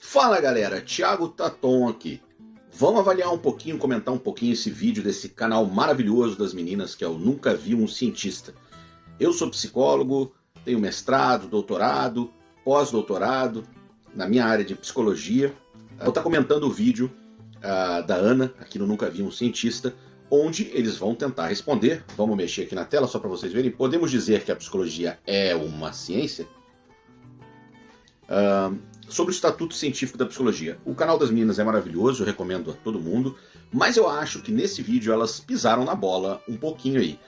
Fala galera, Thiago Taton aqui. Vamos avaliar um pouquinho, comentar um pouquinho esse vídeo desse canal maravilhoso das meninas que é o Nunca Vi um Cientista. Eu sou psicólogo, tenho mestrado, doutorado, pós-doutorado na minha área de psicologia. Vou estar comentando o vídeo da Ana aqui no Nunca Vi um Cientista, onde eles vão tentar responder. Vamos mexer aqui na tela só para vocês verem. Podemos dizer que a psicologia é uma ciência? Sobre o Estatuto Científico da Psicologia. O canal das meninas é maravilhoso, eu recomendo a todo mundo, mas eu acho que nesse vídeo elas pisaram na bola um pouquinho aí.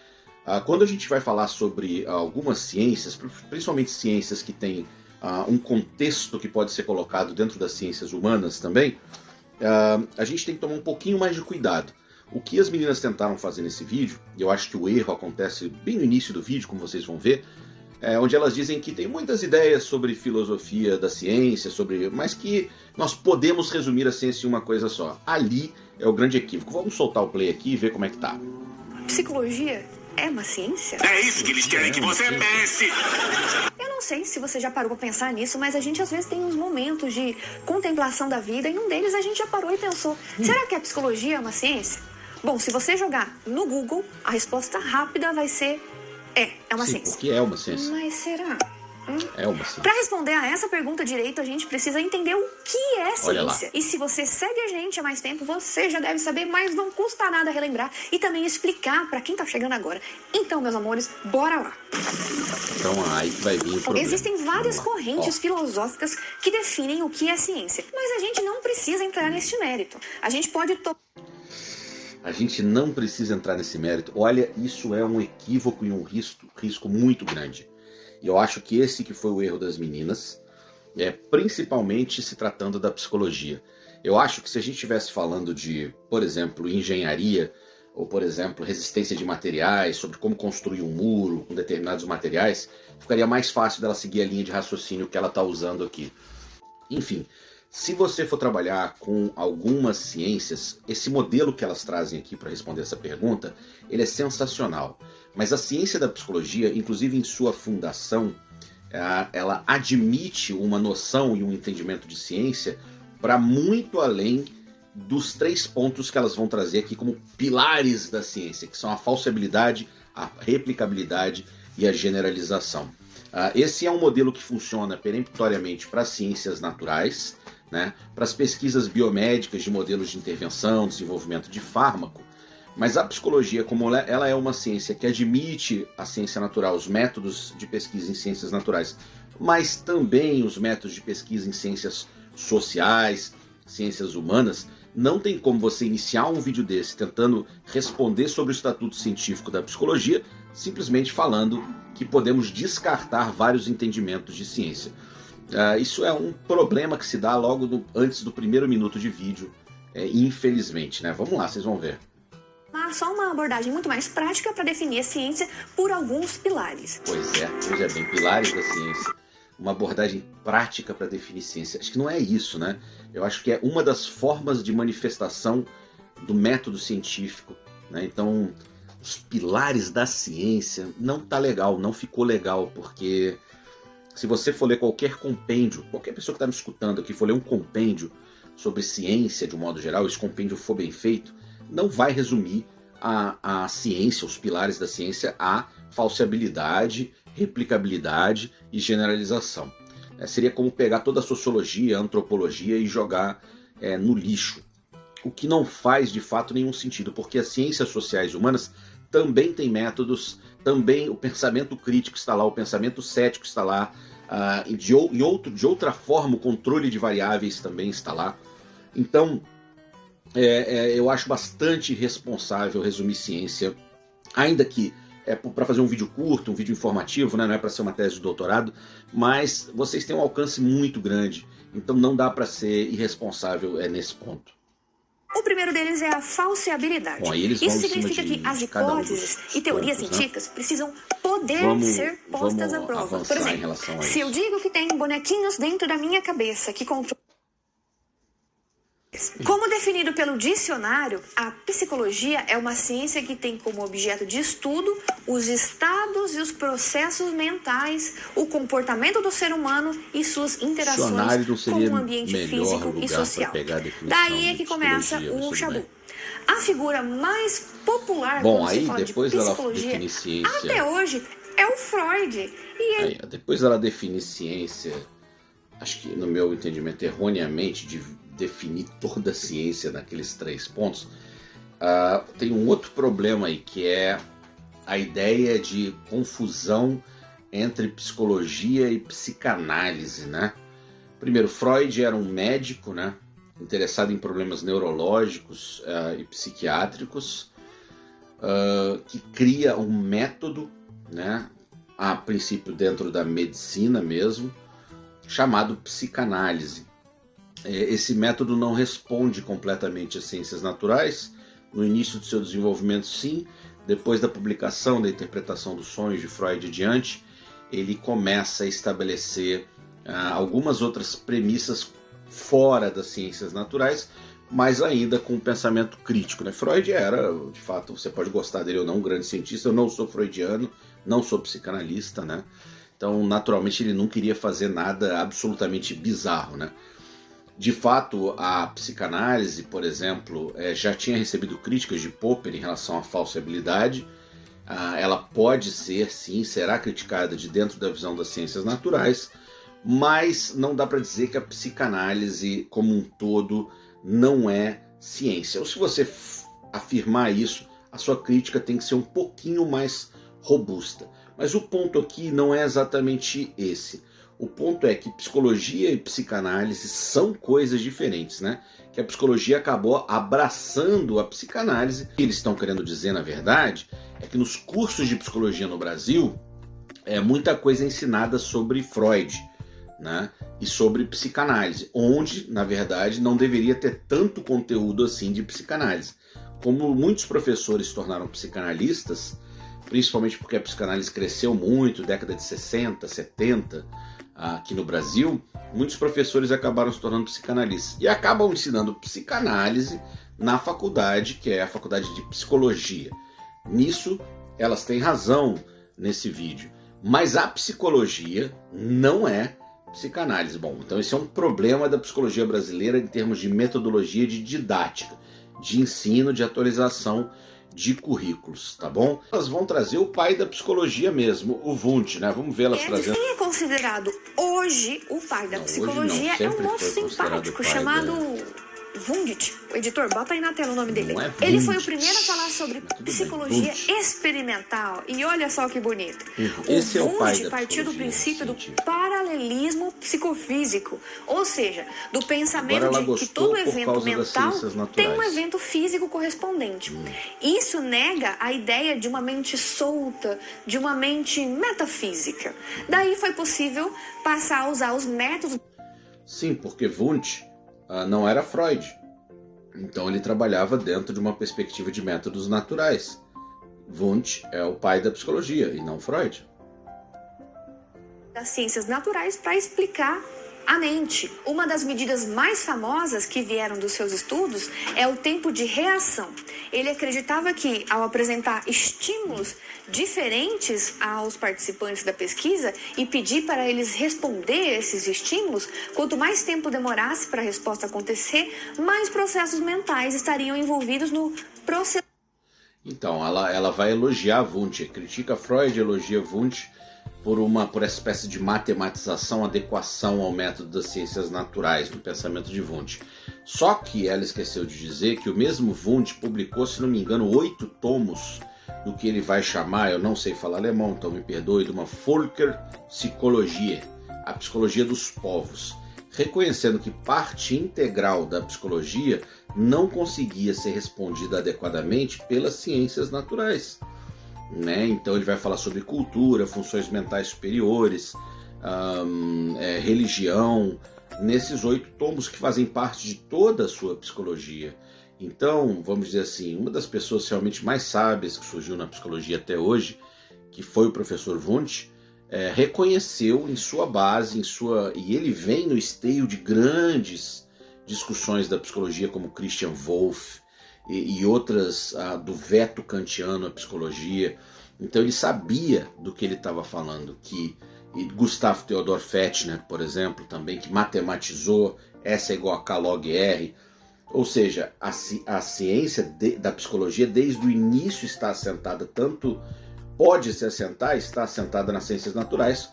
Quando a gente vai falar sobre algumas ciências, principalmente ciências que têm um contexto que pode ser colocado dentro das ciências humanas também, a gente tem que tomar um pouquinho mais de cuidado. O que as meninas tentaram fazer nesse vídeo, e eu acho que o erro acontece bem no início do vídeo, como vocês vão ver, onde elas dizem que tem muitas ideias sobre filosofia da ciência, mas que nós podemos resumir a ciência em uma coisa só. Ali é o grande equívoco. Vamos soltar o play aqui e ver como é que tá. Psicologia é uma ciência? É isso que eles querem que você pense! Eu não sei se você já parou pra pensar nisso, mas a gente às vezes tem uns momentos de contemplação da vida e num deles a gente já parou e pensou, será que a psicologia é uma ciência? Bom, se você jogar no Google, a resposta rápida vai ser é uma ciência. Porque é uma ciência. Mas será? É uma ciência. Para responder a essa pergunta direito, a gente precisa entender o que é ciência. E se você segue a gente há mais tempo, você já deve saber, mas não custa nada relembrar e também explicar para quem tá chegando agora. Então, meus amores, bora lá. Então aí que vai vir o problema. Existem várias correntes filosóficas que definem o que é ciência, mas a gente não precisa entrar neste mérito. A gente pode A gente não precisa entrar nesse mérito. Olha, isso é um equívoco e um risco muito grande. E eu acho que esse que foi o erro das meninas, principalmente se tratando da psicologia. Eu acho que se a gente estivesse falando de, por exemplo, engenharia, ou por exemplo, resistência de materiais, sobre como construir um muro com determinados materiais, ficaria mais fácil dela seguir a linha de raciocínio que ela está usando aqui. Enfim, se você for trabalhar com algumas ciências, esse modelo que elas trazem aqui para responder essa pergunta, ele é sensacional. Mas a ciência da psicologia, inclusive em sua fundação, ela admite uma noção e um entendimento de ciência para muito além dos 3 pontos que elas vão trazer aqui como pilares da ciência, que são a falsibilidade, a replicabilidade e a generalização. Esse é um modelo que funciona peremptoriamente para as ciências naturais, para as pesquisas biomédicas de modelos de intervenção, desenvolvimento de fármaco, mas a psicologia, como ela é uma ciência que admite a ciência natural, os métodos de pesquisa em ciências naturais, mas também os métodos de pesquisa em ciências sociais, ciências humanas, não tem como você iniciar um vídeo desse tentando responder sobre o Estatuto Científico da Psicologia, simplesmente falando que podemos descartar vários entendimentos de ciência. Isso é um problema que se dá logo antes do primeiro minuto de vídeo, infelizmente, Vamos lá, vocês vão ver. Só uma abordagem muito mais prática para definir a ciência por alguns pilares. Pois é bem, pilares da ciência. Uma abordagem prática para definir ciência. Acho que não é isso, Eu acho que é uma das formas de manifestação do método científico, Então, os pilares da ciência não tá legal, não ficou legal, porque se você for ler qualquer compêndio, qualquer pessoa que está me escutando aqui for ler um compêndio sobre ciência de um modo geral, esse compêndio for bem feito, não vai resumir a ciência, os pilares da ciência, a falsibilidade, replicabilidade e generalização. Seria como pegar toda a sociologia, a antropologia e jogar no lixo. O que não faz de fato nenhum sentido, porque as ciências sociais humanas também têm métodos, também o pensamento crítico está lá, o pensamento cético está lá, de outra forma o controle de variáveis também está lá. Então, eu acho bastante irresponsável resumir ciência, ainda que para fazer um vídeo curto, um vídeo informativo, não é para ser uma tese de doutorado, mas vocês têm um alcance muito grande, então não dá para ser irresponsável nesse ponto. O primeiro deles é a falseabilidade. Bom, isso significa que as hipóteses e teorias científicas precisam poder ser postas à prova. Por exemplo, se eu digo que tem bonequinhos dentro da minha cabeça que controlam Como definido pelo dicionário, a psicologia é uma ciência que tem como objeto de estudo os estados e os processos mentais, o comportamento do ser humano e suas interações com o ambiente físico e social. Daí é que começa o Xadu. A figura mais popular quando se fala de psicologia até hoje é o Freud. E ele... depois ela define ciência, acho que no meu entendimento erroneamente, de definir toda a ciência naqueles 3 pontos. Tem um outro problema aí, que é a ideia de confusão entre psicologia e psicanálise, né? Primeiro, Freud era um médico, né, interessado em problemas neurológicos e psiquiátricos, que cria um método, né, a princípio dentro da medicina mesmo, chamado psicanálise. Esse método não responde completamente às ciências naturais. No início do seu desenvolvimento, sim. Depois da publicação da interpretação dos sonhos de Freud e diante, ele começa a estabelecer algumas outras premissas fora das ciências naturais, mas ainda com um pensamento crítico, né? Freud era, de fato, você pode gostar dele ou não, um grande cientista. Eu não sou freudiano, não sou psicanalista, né? Então, naturalmente, ele não queria fazer nada absolutamente bizarro, né? De fato, a psicanálise, por exemplo, já tinha recebido críticas de Popper em relação à falsibilidade. Ela pode ser, sim, será criticada de dentro da visão das ciências naturais, mas não dá para dizer que a psicanálise como um todo não é ciência. Ou se você afirmar isso, a sua crítica tem que ser um pouquinho mais robusta. Mas o ponto aqui não é exatamente esse. O ponto é que psicologia e psicanálise são coisas diferentes, né? Que a psicologia acabou abraçando a psicanálise. O que eles estão querendo dizer, na verdade, é que nos cursos de psicologia no Brasil, muita coisa é ensinada sobre Freud, né? E sobre psicanálise, onde, na verdade, não deveria ter tanto conteúdo assim de psicanálise. Como muitos professores se tornaram psicanalistas, principalmente porque a psicanálise cresceu muito, década de 60, 70, aqui no Brasil, muitos professores acabaram se tornando psicanalistas e acabam ensinando psicanálise na faculdade, que é a faculdade de psicologia. Nisso, elas têm razão nesse vídeo, mas a psicologia não é psicanálise. Bom, então esse é um problema da psicologia brasileira em termos de metodologia de didática, de ensino, de atualização de currículos, tá bom? Elas vão trazer o pai da psicologia mesmo, o Wundt, né? Vamos ver elas trazendo. Quem é considerado hoje o pai da psicologia é um moço simpático chamado Wundt. O editor, bota aí na tela o nome dele. Ele foi o primeiro a falar sobre psicologia experimental. E olha só que bonito. Esse o Wundt partiu do princípio do paralelismo psicofísico. Ou seja, do pensamento de que todo evento mental tem um evento físico correspondente. Isso nega a ideia de uma mente solta, de uma mente metafísica. Daí foi possível passar a usar os métodos... Sim, porque Wundt não era Freud. Então ele trabalhava dentro de uma perspectiva de métodos naturais. Wundt é o pai da psicologia e não Freud. Das ciências naturais para explicar a mente. Uma das medidas mais famosas que vieram dos seus estudos é o tempo de reação. Ele acreditava que, ao apresentar estímulos diferentes aos participantes da pesquisa e pedir para eles responder esses estímulos, quanto mais tempo demorasse para a resposta acontecer, mais processos mentais estariam envolvidos no processo. Então, ela vai elogiar Wundt, critica Freud, elogia Wundt por essa espécie de matematização, adequação ao método das ciências naturais, no pensamento de Wundt. Só que ela esqueceu de dizer que o mesmo Wundt publicou, se não me engano, 8 tomos do que ele vai chamar, eu não sei falar alemão, então me perdoe, de uma Völkerpsychologie, a psicologia dos povos, reconhecendo que parte integral da psicologia não conseguia ser respondida adequadamente pelas ciências naturais. Né? Então ele vai falar sobre cultura, funções mentais superiores, religião, nesses 8 tomos que fazem parte de toda a sua psicologia. Então, vamos dizer assim, uma das pessoas realmente mais sábias que surgiu na psicologia até hoje, que foi o professor Wundt, reconheceu em sua base, e ele vem no esteio de grandes discussões da psicologia como Christian Wolff e outras do veto kantiano à psicologia. Então ele sabia do que ele estava falando, e Gustav Theodor Fechner, por exemplo, também, que matematizou S é igual a K log R. Ou seja, a ciência da psicologia desde o início está assentada, tanto pode se assentar, está assentada nas ciências naturais,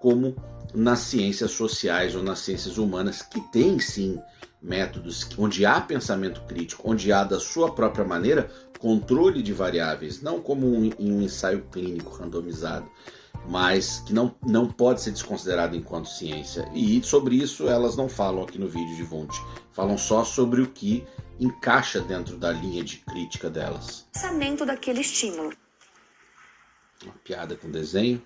como nas ciências sociais ou nas ciências humanas, que tem sim métodos onde há pensamento crítico, onde há da sua própria maneira controle de variáveis, não como em um ensaio clínico randomizado, mas que não pode ser desconsiderado enquanto ciência. E sobre isso elas não falam aqui no vídeo de Wundt, falam só sobre o que encaixa dentro da linha de crítica delas. Pensamento daquele estímulo. Uma piada com desenho.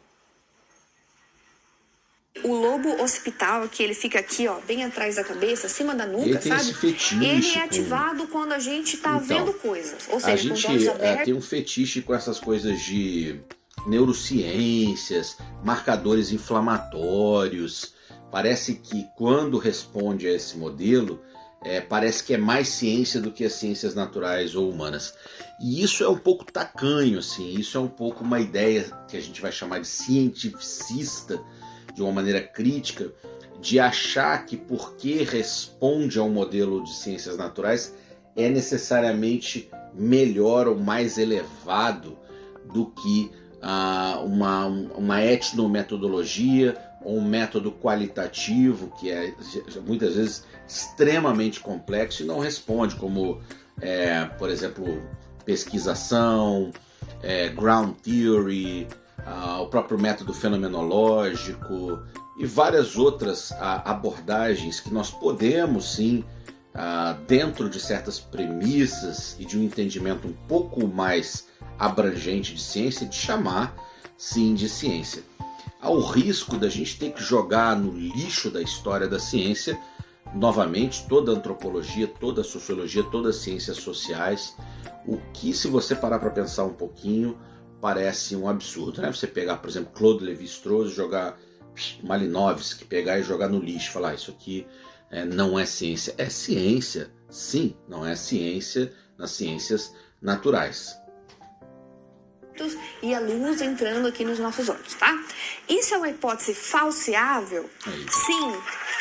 O lobo occipital, que ele fica aqui, ó, bem atrás da cabeça, acima da nuca, ele tem sabe? Esse fetiche ele é ativado quando a gente tá vendo coisas. Ou seja, a gente com os olhos abertos. Tem um fetiche com essas coisas de neurociências, marcadores inflamatórios. Parece que quando responde a esse modelo, parece que é mais ciência do que as ciências naturais ou humanas. E isso é um pouco tacanho, assim, isso é um pouco uma ideia que a gente vai chamar de cientificista, de uma maneira crítica, de achar que porque responde a um modelo de ciências naturais é necessariamente melhor ou mais elevado do que uma etnometodologia ou um método qualitativo que é muitas vezes extremamente complexo e não responde, como, por exemplo, pesquisação, ground theory, o próprio método fenomenológico e várias outras abordagens que nós podemos sim, dentro de certas premissas e de um entendimento um pouco mais abrangente de ciência, de chamar sim de ciência. Há o risco da gente ter que jogar no lixo da história da ciência novamente toda a antropologia, toda a sociologia, todas as ciências sociais, o que, se você parar para pensar um pouquinho, parece um absurdo, né? Você pegar, por exemplo, Claude Lévi-Strauss, jogar Malinowski, pegar e jogar no lixo, falar isso aqui não é ciência. É ciência, sim, não é ciência nas ciências naturais. E a luz entrando aqui nos nossos olhos, tá? Isso é uma hipótese falseável? Sim.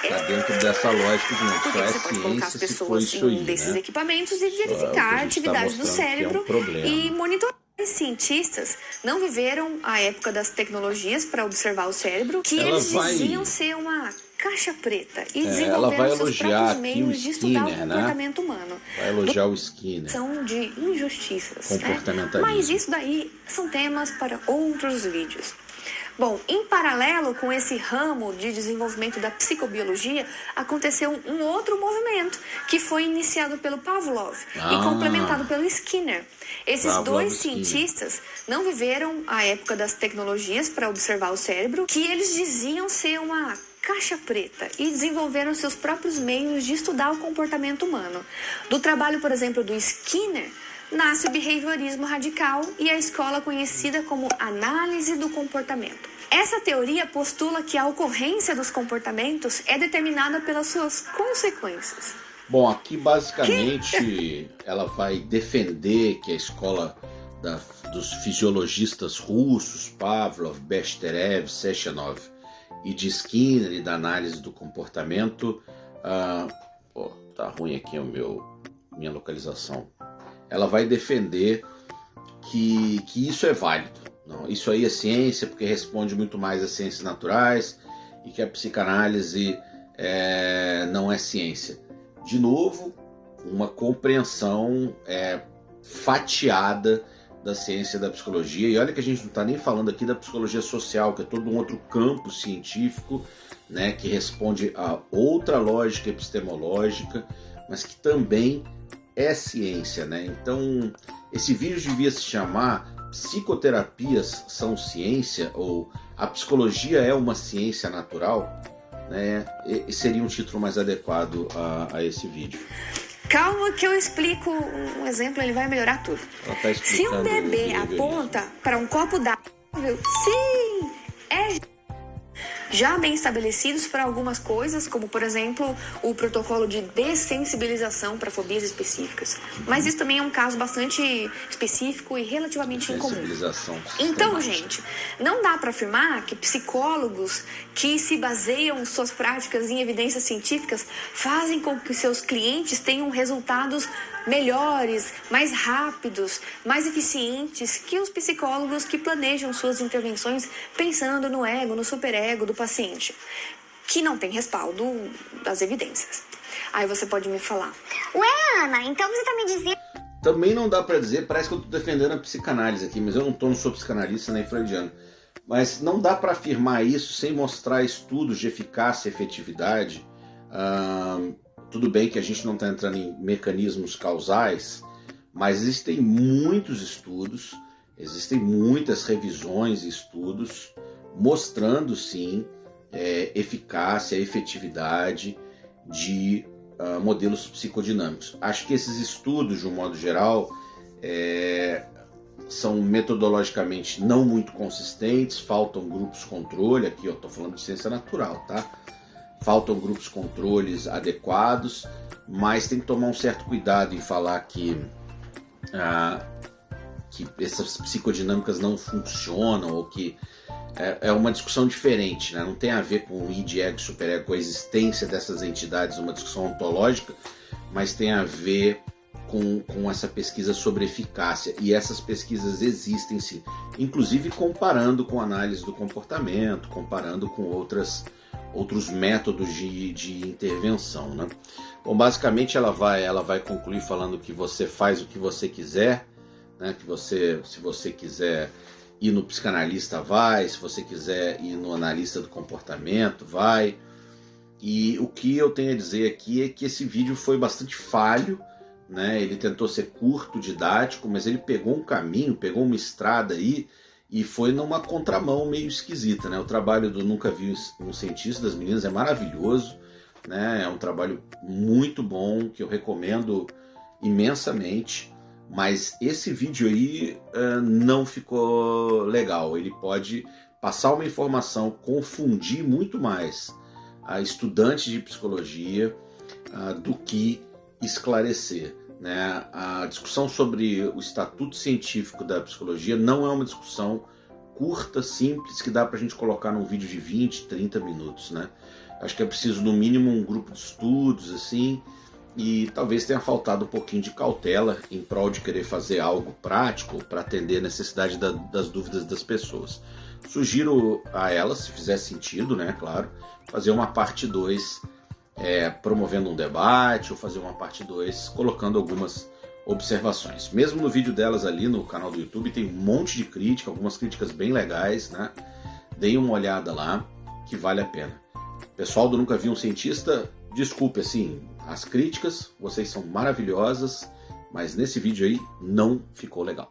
Está dentro dessa lógica de não Porque você pode colocar as pessoas em um desses equipamentos e verificar a atividade do cérebro e monitorar. Os cientistas não viveram a época das tecnologias para observar o cérebro, que eles diziam ser uma caixa preta e desenvolveram seus próprios meios de estudar o comportamento humano. Vai elogiar o Skinner. São de injustiças, comportamentalismo. Mas isso daí são temas para outros vídeos. Bom, em paralelo com esse ramo de desenvolvimento da psicobiologia, aconteceu um outro movimento que foi iniciado pelo Pavlov e complementado pelo Skinner. Esses dois cientistas não viveram a época das tecnologias para observar o cérebro, que eles diziam ser uma caixa preta e desenvolveram seus próprios meios de estudar o comportamento humano. Do trabalho, por exemplo, do Skinner, nasce o behaviorismo radical e a escola conhecida como análise do comportamento. Essa teoria postula que a ocorrência dos comportamentos é determinada pelas suas consequências. Bom, aqui basicamente ela vai defender que a escola dos fisiologistas russos, Pavlov, Besterev, Sechenov, e de Skinner e da análise do comportamento, tá ruim aqui minha localização. Ela vai defender que isso é válido. Não, isso aí é ciência porque responde muito mais às ciências naturais e que a psicanálise não é ciência. De novo, uma compreensão fatiada da ciência da psicologia. E olha que a gente não está nem falando aqui da psicologia social, que é todo um outro campo científico, né, que responde a outra lógica epistemológica, mas que também é ciência, né? Então, esse vídeo devia se chamar Psicoterapias são ciência, ou a psicologia é uma ciência natural, né? E seria um título mais adequado a esse vídeo. Calma que eu explico um exemplo, ele vai melhorar tudo. Tá, se um bebê aponta para um copo d'água, sim, já bem estabelecidos para algumas coisas, como por exemplo o protocolo de dessensibilização para fobias específicas. Mas isso também é um caso bastante específico e relativamente incomum. Então, gente, não dá para afirmar que psicólogos que se baseiam suas práticas em evidências científicas fazem com que seus clientes tenham resultados melhores, mais rápidos, mais eficientes que os psicólogos que planejam suas intervenções pensando no ego, no superego do paciente, que não tem respaldo das evidências. Aí você pode me falar: ué, Ana, então você tá me dizendo... Também não dá pra dizer, parece que eu tô defendendo a psicanálise aqui, mas eu não sou psicanalista nem freudiano. Mas não dá para afirmar isso sem mostrar estudos de eficácia e efetividade. Tudo bem que a gente não está entrando em mecanismos causais, mas existem muitos estudos, existem muitas revisões e estudos mostrando sim eficácia e efetividade de modelos psicodinâmicos. Acho que esses estudos, de um modo geral, são metodologicamente não muito consistentes, faltam grupos controle, aqui eu estou falando de ciência natural, tá? Faltam grupos controles adequados, mas tem que tomar um certo cuidado em falar que essas psicodinâmicas não funcionam, ou que é uma discussão diferente, né? Não tem a ver com o id, ego, superego, com a existência dessas entidades, uma discussão ontológica, mas tem a ver com essa pesquisa sobre eficácia, e essas pesquisas existem sim, inclusive comparando com análise do comportamento, comparando com outros métodos de intervenção, né? Bom, basicamente ela vai concluir falando que você faz o que você quiser, né? Que se você quiser ir no psicanalista, vai, se você quiser ir no analista do comportamento, vai. E o que eu tenho a dizer aqui é que esse vídeo foi bastante falho, né? Ele tentou ser curto, didático, mas ele pegou um caminho, pegou uma estrada aí e foi numa contramão meio esquisita, né? O trabalho do Nunca Vi um Cientista, das meninas, é maravilhoso, né? É um trabalho muito bom, que eu recomendo imensamente, mas esse vídeo aí não ficou legal. Ele pode passar uma informação, confundir muito mais a estudantes de psicologia do que esclarecer, né? A discussão sobre o estatuto científico da psicologia não é uma discussão curta, simples, que dá pra gente colocar num vídeo de 20, 30 minutos, né? Acho que é preciso no mínimo um grupo de estudos, assim, e talvez tenha faltado um pouquinho de cautela em prol de querer fazer algo prático para atender a necessidade das dúvidas das pessoas. Sugiro a elas, se fizer sentido, né, claro, fazer uma parte 2 promovendo um debate, ou fazer uma parte 2 colocando algumas observações. Mesmo no vídeo delas ali no canal do YouTube tem um monte de crítica, algumas críticas bem legais, né? Deem uma olhada lá, que vale a pena. Pessoal do Nunca Vi um Cientista, desculpe assim as críticas, vocês são maravilhosas, mas nesse vídeo aí não ficou legal.